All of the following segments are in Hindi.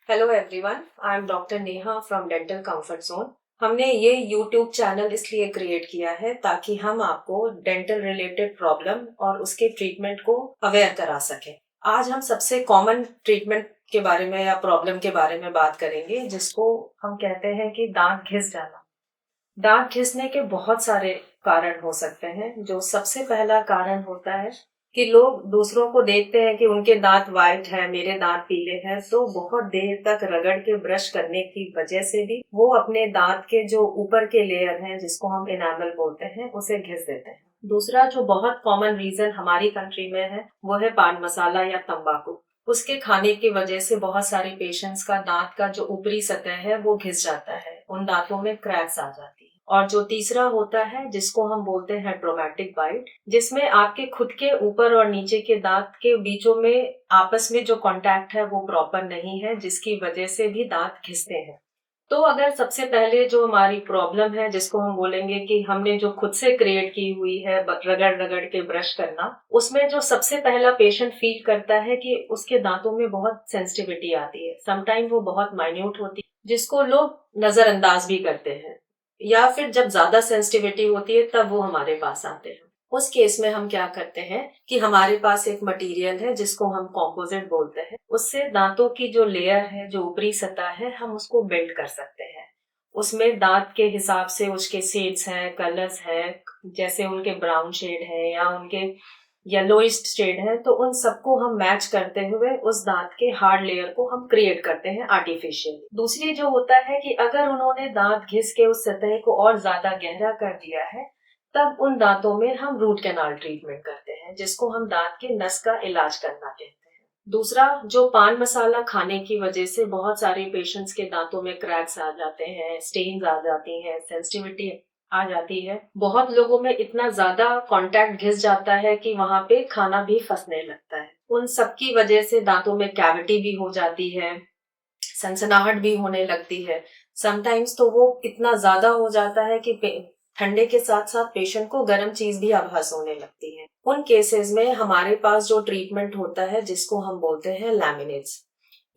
Hello everyone, I am doctor Neha from dental comfort zone. हमने ये यूट्यूब चैनल इसलिए क्रिएट किया है ताकि हम आपको डेंटल रिलेटेड प्रॉब्लम और उसके ट्रीटमेंट को अवेयर करा सकें। आज हम सबसे कॉमन ट्रीटमेंट के बारे में या प्रॉब्लम के बारे में बात करेंगे, जिसको हम कहते हैं कि दांत घिस जाना। दांत घिसने के बहुत सारे कारण हो सकते हैं। जो सबसे पहला कारण होता है कि लोग दूसरों को देखते हैं कि उनके दांत वाइट है, मेरे दांत पीले हैं, तो बहुत देर तक रगड़ के ब्रश करने की वजह से भी वो अपने दांत के जो ऊपर के लेयर हैं, जिसको हम इनामल बोलते हैं, उसे घिस देते हैं। दूसरा जो बहुत कॉमन रीजन हमारी कंट्री में है, वो है पान मसाला या तंबाकू। उसके खाने की वजह से बहुत सारे पेशेंट्स का दांत का जो ऊपरी सतह है वो घिस जाता है, उन दांतों में क्रैक्स आ जाती है। और जो तीसरा होता है, जिसको हम बोलते हैं ट्रोमेटिक बाइट, जिसमें आपके खुद के ऊपर और नीचे के दांत के बीचों में आपस में जो कांटेक्ट है वो प्रॉपर नहीं है, जिसकी वजह से भी दांत घिसते हैं। तो अगर सबसे पहले जो हमारी प्रॉब्लम है, जिसको हम बोलेंगे कि हमने जो खुद से क्रिएट की हुई है रगड़ रगड़ के ब्रश करना, उसमें जो सबसे पहला पेशेंट फील करता है कि उसके दांतों में बहुत सेंसिटिविटी आती है। समटाइम वो बहुत माइन्यूट होती है, जिसको लोग नजरअंदाज भी करते हैं, या फिर जब ज्यादा सेंसिटिविटी होती है तब वो हमारे पास आते हैं। उस केस में हम क्या करते हैं कि हमारे पास एक मटेरियल है जिसको हम कॉम्पोजिट बोलते हैं। उससे दांतों की जो लेयर है, जो ऊपरी सतह है, हम उसको बेल्ट कर सकते हैं। उसमें दांत के हिसाब से उसके शेड्स हैं, कलर्स हैं, जैसे उनके ब्राउन शेड है या उनके येलोइस्ट शेड है, तो उन सबको हम मैच करते हुए उस दांत के हार्ड लेयर को हम क्रिएट करते हैं आर्टिफिशियली। दूसरी जो होता है कि अगर उन्होंने दांत घिस के उस सतह को और ज्यादा गहरा कर दिया है, तब उन दांतों में हम रूट कैनाल ट्रीटमेंट करते हैं, जिसको हम दांत के नस का इलाज करना कहते हैं। दूसरा, जो पान मसाला खाने की वजह से बहुत सारे पेशेंट्स के दांतों में क्रैक्स आ जाते हैं, स्टेन्स आ जाती हैं, सेंसिटिविटी आ जाती है। बहुत लोगों में इतना ज्यादा कांटेक्ट घिस जाता है कि वहां पे खाना भी फंसने लगता है। उन सब की वजह से दांतों में कैविटी भी हो जाती है, सनसनाहट भी होने लगती है। समटाइम्स तो वो इतना ज्यादा हो जाता है कि ठंडे के साथ साथ पेशेंट को गर्म चीज भी आभास होने लगती है। उन केसेस में हमारे पास जो ट्रीटमेंट होता है, जिसको हम बोलते हैं लैमिनेट्स,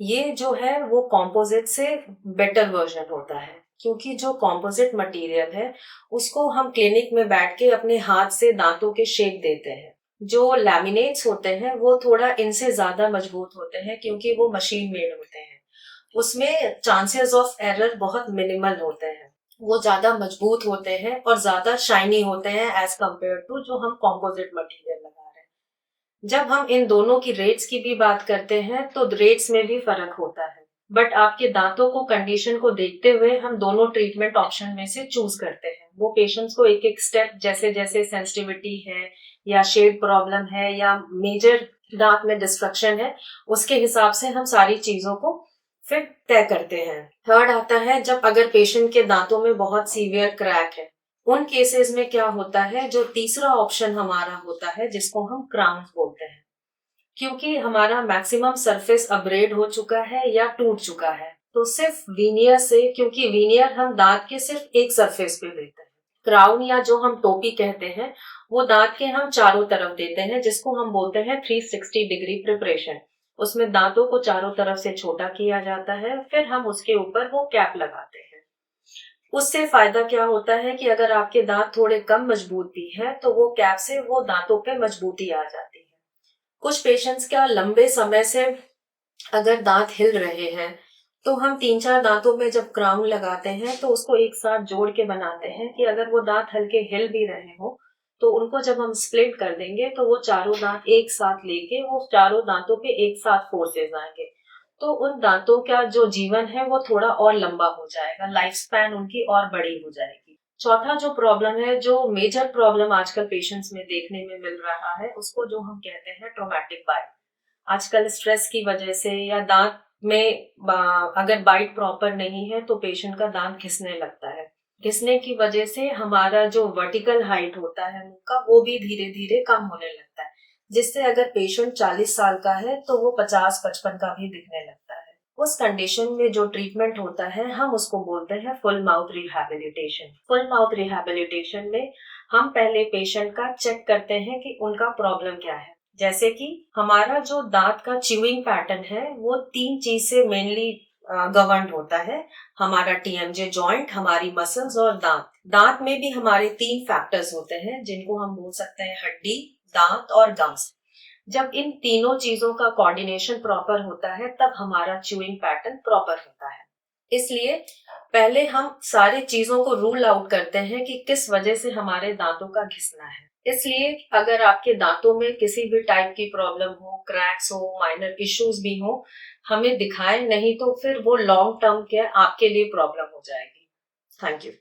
ये जो है वो कॉम्पोजिट से बेटर वर्जन होता है, क्योंकि जो कॉम्पोजिट मटेरियल है उसको हम क्लिनिक में बैठ के अपने हाथ से दांतों के शेप देते हैं। जो लैमिनेट्स होते हैं वो थोड़ा इनसे ज्यादा मजबूत होते हैं, क्योंकि वो मशीन मेड होते हैं। उसमें चांसेस ऑफ एरर बहुत मिनिमल होते हैं। वो ज्यादा मजबूत होते हैं और ज्यादा शाइनी होते हैं एज कम्पेयर टू जो हम कॉम्पोजिट मटेरियल लगा रहे हैं। जब हम इन दोनों की रेट्स की भी बात करते हैं तो रेट्स में भी फर्क होता है, बट आपके दांतों को कंडीशन को देखते हुए हम दोनों ट्रीटमेंट ऑप्शन में से चूज करते हैं। वो पेशेंट्स को एक एक स्टेप, जैसे जैसे सेंसिटिविटी है या शेड प्रॉब्लम है या मेजर दांत में डिस्ट्रक्शन है, उसके हिसाब से हम सारी चीजों को फिर तय करते हैं। थर्ड आता है, जब अगर पेशेंट के दांतों में बहुत सीवियर क्रैक है, उन केसेस में क्या होता है, जो तीसरा ऑप्शन हमारा होता है, जिसको हम क्राउन बोलते हैं, क्योंकि हमारा मैक्सिमम सरफेस अब्रेड हो चुका है या टूट चुका है, तो सिर्फ वीनियर से, क्योंकि वीनियर हम दांत के सिर्फ एक सरफेस पे देते हैं, क्राउन या जो हम टोपी कहते हैं वो दांत के हम चारों तरफ देते हैं, जिसको हम बोलते हैं 360 डिग्री प्रिपरेशन। उसमें दांतों को चारों तरफ से छोटा किया जाता है, फिर हम उसके ऊपर वो कैप लगाते हैं। उससे फायदा क्या होता है कि अगर आपके दांत थोड़े कम मजबूत भी है, तो वो कैप से वो दांतों पे मजबूती आ जाती है। कुछ पेशेंट्स क्या लंबे समय से अगर दांत हिल रहे हैं, तो हम 3-4 दांतों में जब क्राउन लगाते हैं तो उसको एक साथ जोड़ के बनाते हैं कि अगर वो दांत हल्के हिल भी रहे हो, तो उनको जब हम स्प्लिट कर देंगे तो वो चारों दांत एक साथ लेके वो चारों दांतों पे एक साथ फोर्सेज आएंगे, तो उन दांतों का जो जीवन है वो थोड़ा और लंबा हो जाएगा, लाइफ स्पैन उनकी और बड़ी हो जाएगी। चौथा जो प्रॉब्लम है, जो मेजर प्रॉब्लम आजकल पेशेंट्स में देखने में मिल रहा है, उसको जो हम कहते हैं ट्रोमेटिक बाइट। आजकल स्ट्रेस की वजह से या दांत में अगर बाइट प्रॉपर नहीं है तो पेशेंट का दांत घिसने लगता है। घिसने की वजह से हमारा जो वर्टिकल हाइट होता है मुंह का, वो भी धीरे धीरे कम होने लगता है, जिससे अगर पेशेंट 40 साल का है तो वो 50-55 का भी दिखने लगता है। उस कंडीशन में जो ट्रीटमेंट होता है, हम उसको बोलते हैं full mouth rehabilitation. Full mouth rehabilitation में हम पहले पेशेंट का चेक करते हैं कि उनका प्रॉब्लम क्या है। जैसे कि हमारा जो दांत का च्यूइंग पैटर्न है वो 3 चीज से मेनली गवर्न होता है। हमारा टीएमजे जॉइंट, हमारी मसल्स और दांत। दांत में भी हमारे 3 फैक्टर्स होते हैं जिनको हम बोल सकते हैं हड्डी, दांत और गम्स। जब इन तीनों चीजों का कोऑर्डिनेशन प्रॉपर होता है तब हमारा च्यूइंग पैटर्न प्रॉपर होता है। इसलिए पहले हम सारी चीजों को रूल आउट करते हैं कि किस वजह से हमारे दांतों का घिसना है। इसलिए अगर आपके दांतों में किसी भी टाइप की प्रॉब्लम हो, क्रैक्स हो, माइनर इश्यूज भी हो, हमें दिखाएं, नहीं तो फिर वो लॉन्ग टर्म के आपके लिए प्रॉब्लम हो जाएगी। Thank you.